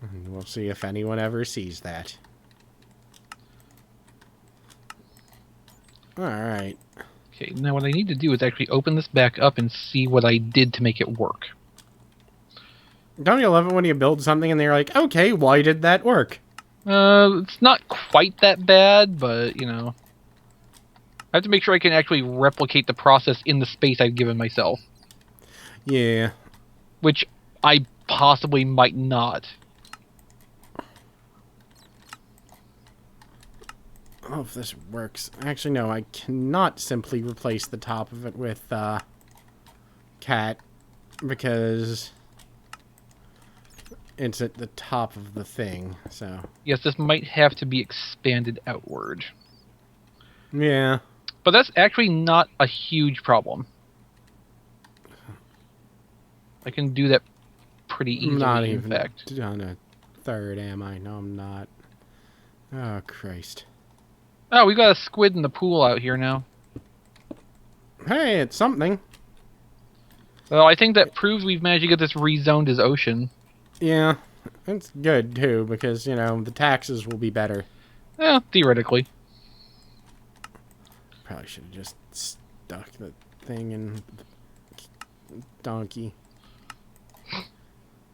And we'll see if anyone ever sees that. Alright. Okay, now what I need to do is actually open this back up and see what I did to make it work. Don't you love it when you build something and they're like, okay, why did that work? It's not quite that bad, but, I have to make sure I can actually replicate the process in the space I've given myself. Yeah. Which I possibly might not. Oh, if this works. Actually, no, I cannot simply replace the top of it with, cat, because it's at the top of the thing, so. Yes, this might have to be expanded outward. Yeah. But that's actually not a huge problem. I can do that pretty easily, Not in even fact. on a third, am I? No, I'm not. Oh, Christ. Oh, we got a squid in the pool out here now. Hey, it's something. Well, I think that proves we've managed to get this rezoned as ocean. Yeah, it's good, too, because, the taxes will be better. Yeah, theoretically. Probably should have just stuck the thing in donkey. I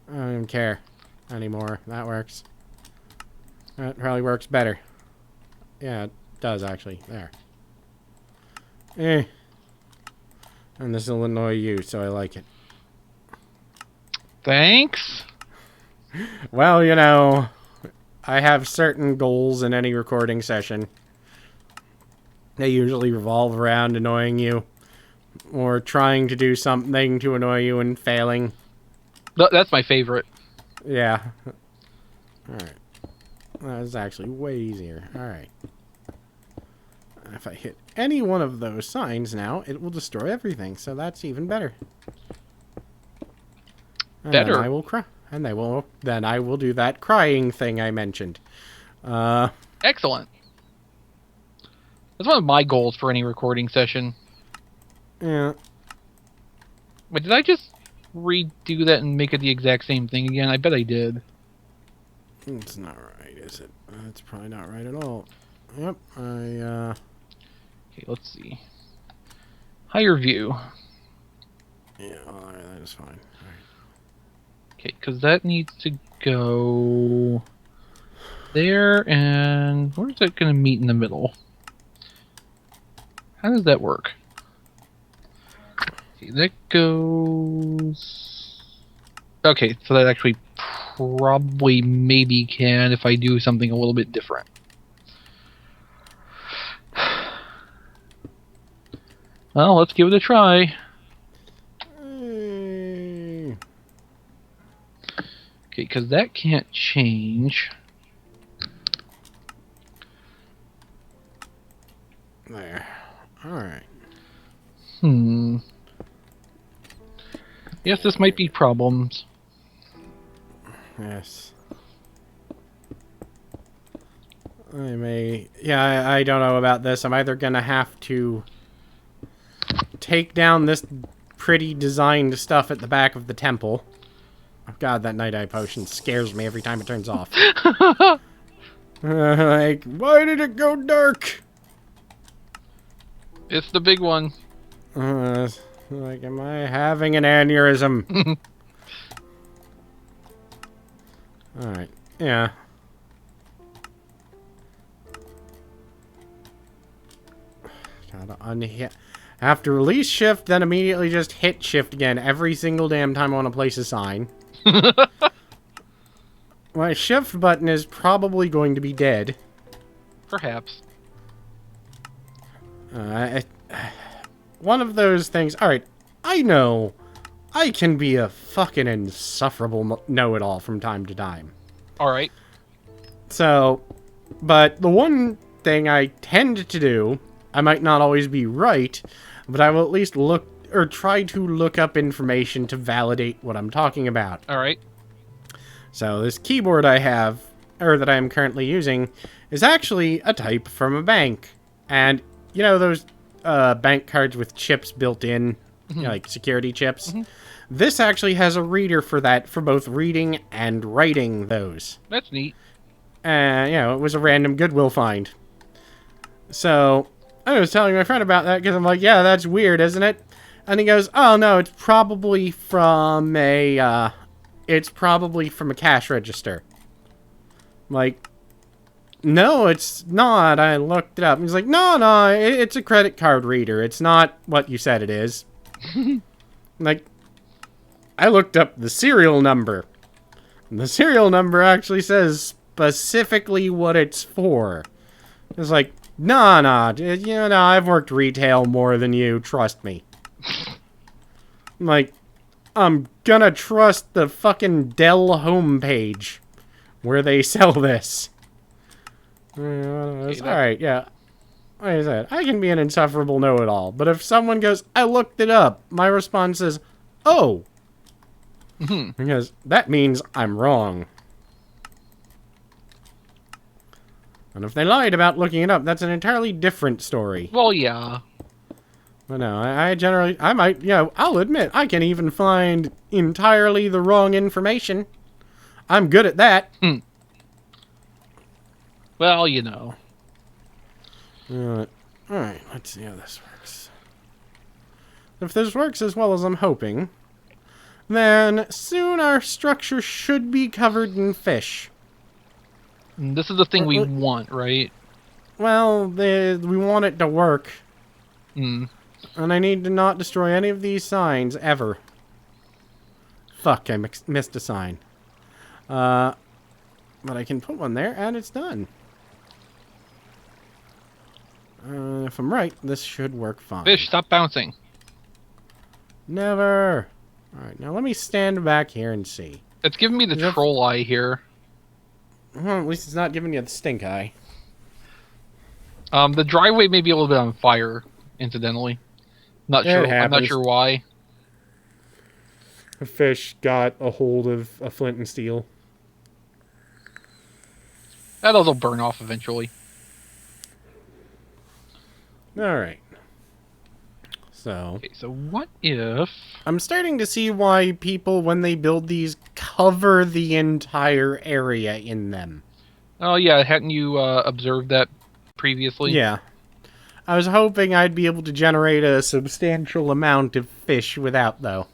don't even care anymore. That works. That probably works better. Yeah, it does, actually. There. And this will annoy you, so I like it. Thanks. Well, I have certain goals in any recording session. They usually revolve around annoying you, or trying to do something to annoy you and failing. That's my favorite. Yeah. Alright. That was actually way easier. Alright. If I hit any one of those signs now, it will destroy everything, so that's even better. And Better? Then I will cry. And then I will do that crying thing I mentioned. Excellent. That's one of my goals for any recording session. Yeah. Wait, did I just redo that and make it the exact same thing again? I bet I did. It's not right, is it? It's probably not right at all. Yep, Okay, let's see. Higher view. Yeah, alright, that is fine. Alright. Okay, because that needs to go there, and where's that going to meet in the middle? How does that work? Okay, that goes... Okay, so that actually probably maybe can if I do something a little bit different. Well, let's give it a try. Hey. Okay, because that can't change. There. Alright. Yes, this might be problems. Yes. I don't know about this. I'm either gonna have to take down this pretty designed stuff at the back of the temple. Oh god, that night eye potion scares me every time it turns off. Like, why did it go dark? It's the big one. Like, am I having an aneurysm? Alright, yeah. Gotta unhit. Have to release shift, then immediately just hit shift again every single damn time I want to place a sign. My shift button is probably going to be dead. Perhaps. One of those things. Alright, I know I can be a fucking insufferable know-it-all from time to time. Alright. So, but the one thing I tend to do, I might not always be right, but I will at least look, or try to look up information to validate what I'm talking about. Alright. So this keyboard I have, or that I am currently using, is actually a type from a bank. And, those bank cards with chips built in, like security chips? This actually has a reader for that, for both reading and writing those. That's neat. And, it was a random Goodwill find. So, I was telling my friend about that because I'm like, yeah, that's weird, isn't it? And he goes, oh, no, it's probably from a cash register. I'm like, no, it's not. I looked it up. He's like, no, it's a credit card reader. It's not what you said it is. Like, I looked up the serial number. And the serial number actually says specifically what it's for. It's like, no, I've worked retail more than you. Trust me. I'm like, I'm gonna trust the fucking Dell homepage where they sell this. Alright, yeah. Like I said, I can be an insufferable know-it-all, but if someone goes, I looked it up, my response is, oh. Because that means I'm wrong. And if they lied about looking it up, that's an entirely different story. Well, yeah. But no, I might, I'll admit, I can even find entirely the wrong information. I'm good at that. Well, Alright, let's see how this works. If this works as well as I'm hoping, then soon our structure should be covered in fish. This is the thing we want, right? Well, we want it to work. Hmm. And I need to not destroy any of these signs, ever. Fuck, I missed a sign. But I can put one there, and it's done. If I'm right, this should work fine. Fish, stop bouncing. Never. Alright, now let me stand back here and see. It's giving me the troll eye here. Well, at least it's not giving you the stink eye. The driveway may be a little bit on fire, incidentally. Not sure. I'm not sure why. A fish got a hold of a flint and steel. That'll burn off eventually. Alright. So... Okay, so what if... I'm starting to see why people, when they build these, cover the entire area in them. Oh, yeah, hadn't you observed that previously? Yeah. I was hoping I'd be able to generate a substantial amount of fish without, though.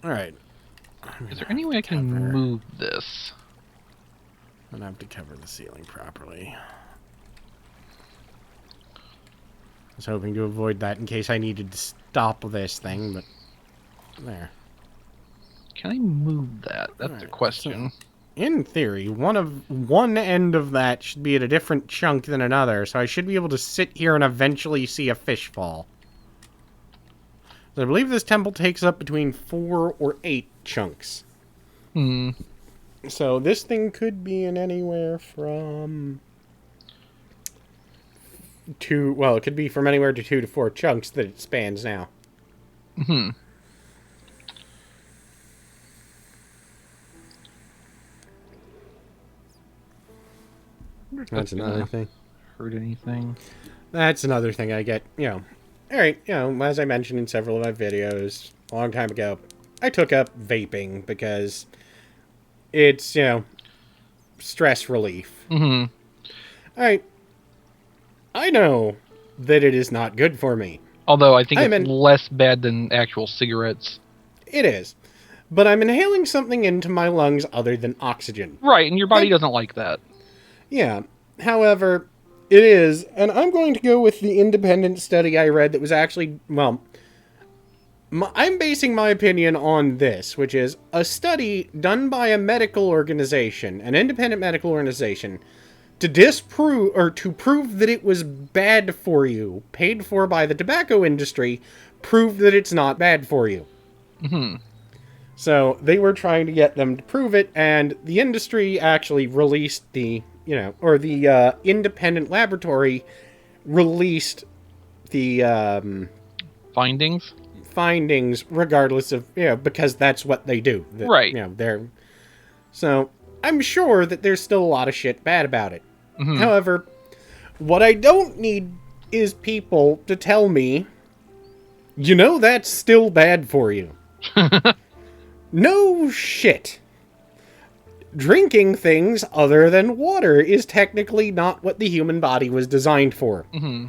Alright. Is there any way I can move this? I'm gonna have to cover the ceiling properly. I was hoping to avoid that in case I needed to stop this thing, but... There. Can I move that? That's the question. So, in theory, one end of that should be at a different chunk than another, so I should be able to sit here and eventually see a fish fall. So I believe this temple takes up between 4 or 8 chunks. So this thing could be in anywhere from... it could be from anywhere to 2 to 4 chunks that it spans now. That's another thing. Hurt anything? That's another thing I get, Alright, as I mentioned in several of my videos a long time ago, I took up vaping because it's, stress relief. Alright. I know that it is not good for me. Although I think it's less bad than actual cigarettes. It is. But I'm inhaling something into my lungs other than oxygen. Right, and your body doesn't like that. Yeah. However, it is, and I'm going to go with the independent study I read that was actually, I'm basing my opinion on this, which is a study done by a medical organization, an independent medical organization, to disprove, or to prove that it was bad for you, paid for by the tobacco industry, proved that it's not bad for you. So, they were trying to get them to prove it, and the industry actually released the, the independent laboratory released the, findings regardless of, because that's what they do. Right. So, I'm sure that there's still a lot of shit bad about it. However, what I don't need is people to tell me, you know, that's still bad for you. No shit. Drinking things other than water is technically not what the human body was designed for. Mm-hmm.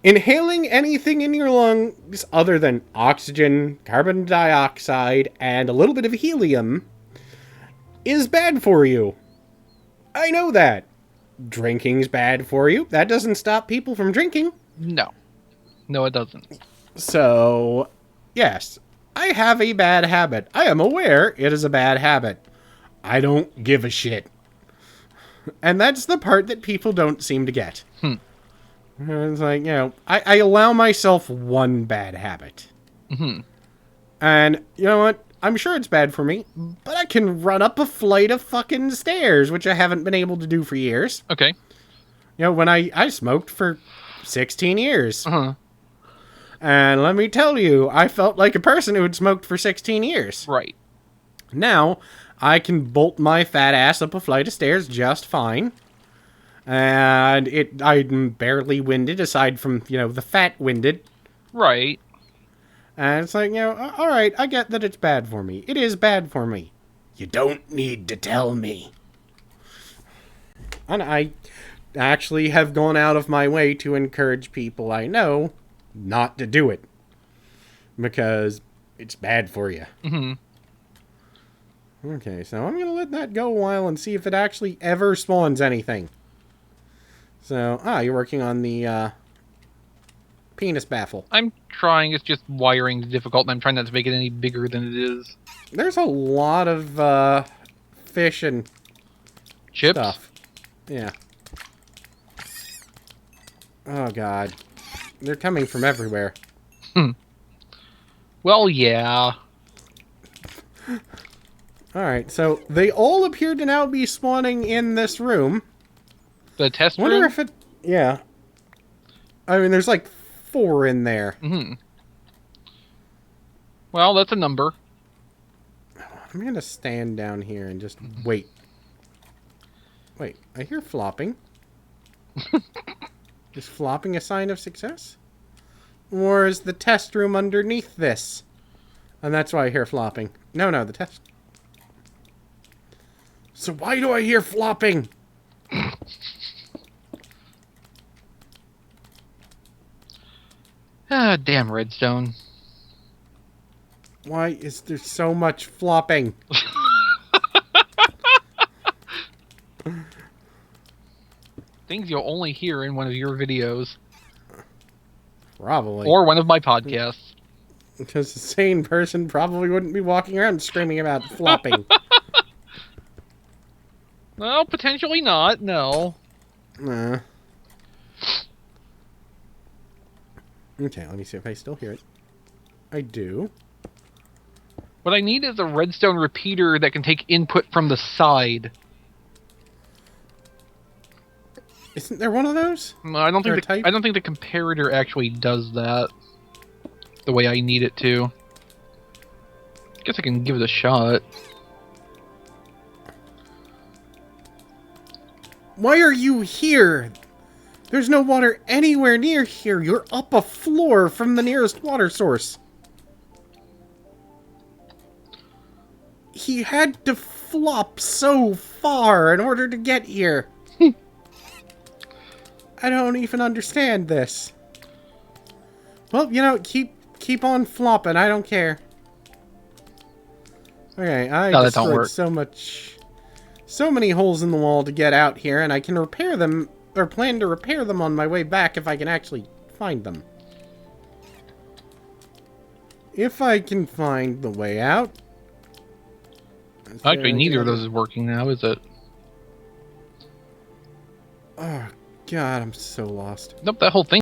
Inhaling anything in your lungs other than oxygen, carbon dioxide, and a little bit of helium is bad for you. I know that. Drinking's bad for you. That doesn't stop people from drinking. No. No, it doesn't. So, yes, I have a bad habit. I am aware it is a bad habit. I don't give a shit. And that's the part that people don't seem to get. It's like, you know, I allow myself one bad habit. Mm-hmm. And, you know what? I'm sure it's bad for me, but I can run up a flight of fucking stairs, which I haven't been able to do for years. Okay. You know, when I smoked for 16 years. Uh-huh. And let me tell you, I felt like a person who had smoked for 16 years. Right. Now, I can bolt my fat ass up a flight of stairs just fine. And I'm barely winded, aside from, you know, the fat winded. Right. And it's like, you know, alright, I get that it's bad for me. It is bad for me. You don't need to tell me. And I actually have gone out of my way to encourage people I know not to do it. Because it's bad for you. Mm-hmm. Okay, so I'm going to let that go a while and see if it actually ever spawns anything. So, you're working on the, penis baffle. I'm trying. It's just wiring's difficult, and I'm trying not to make it any bigger than it is. There's a lot of, fish and Chips? stuff. Yeah. Oh, God. They're coming from everywhere. Well, yeah. Alright, so they all appear to now be spawning in this room. The test Wonder room? if it... Yeah. I mean, there's like 4 in there. Mm-hmm. Well, that's a number. I'm gonna stand down here and just wait. Wait, I hear flopping. Is flopping a sign of success? Or is the test room underneath this? And that's why I hear flopping. No, the test... So why do I hear flopping? Ah, damn redstone. Why is there so much flopping? Things you'll only hear in one of your videos. Probably. Or one of my podcasts. Because a sane person probably wouldn't be walking around screaming about flopping. Well, potentially not, no. Nah. Okay, let me see if I still hear it. I do. What I need is a redstone repeater that can take input from the side. Isn't there one of those? I don't Is there think a type? I don't think the comparator actually does that the way I need it to. Guess I can give it a shot. Why are you here? There's no water anywhere near here. You're up a floor from the nearest water source. He had to flop so far in order to get here. I don't even understand this. Well, you know, keep on flopping. I don't care. Okay, I No, that don't destroyed work. so many holes in the wall to get out here, and I can repair them, or plan to repair them on my way back if I can actually find them. If I can find the way out. Actually, neither of those is working now, is it? Oh, God, I'm so lost. Nope, that whole thing